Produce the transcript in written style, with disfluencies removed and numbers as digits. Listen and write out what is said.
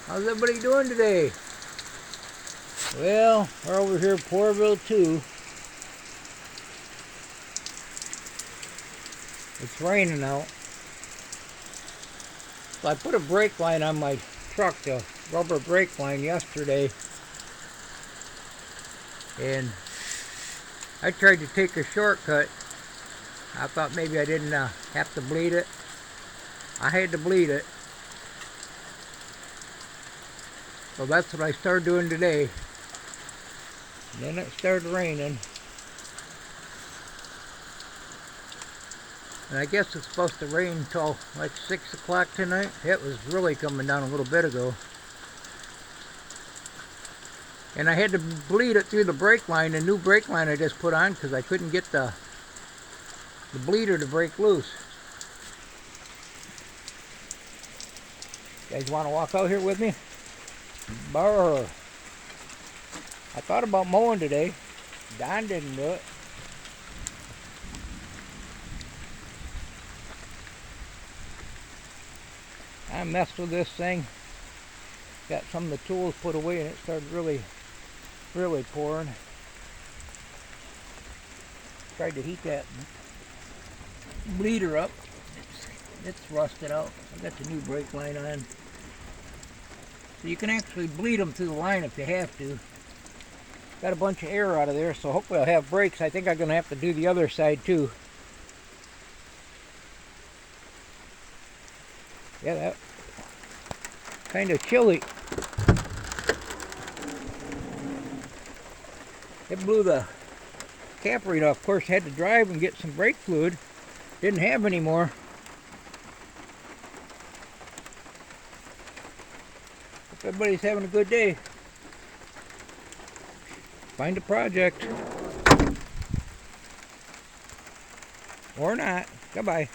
How's everybody doing today? Well, we're over here at Poorville too. It's raining out. So I put a brake line on my truck, the rubber brake line yesterday. And I tried to take a shortcut. I thought maybe I didn't have to bleed it. I had to bleed it. So that's what I started doing today. And then it started raining. And I guess it's supposed to rain until like 6 o'clock tonight. It was really coming down a little bit ago. And I had to bleed it through the brake line, the new brake line I just put on, because I couldn't get the bleeder to break loose. You guys want to walk out here with me? Brr. I thought about mowing today. Don didn't do it. I messed with this thing. Got some of the tools put away and it started really pouring. Tried to heat that bleeder up. It's rusted out. I got the new brake line on. So you can actually bleed them through the line if you have to. Got a bunch of air out of there, so hopefully I'll have brakes. I think I'm going to have to do the other side too. Yeah, that kind of chilly. It blew the cap right off. Of course, had to drive and get some brake fluid. Didn't have any more. Hope everybody's having a good day. Find a project. Or not. Goodbye.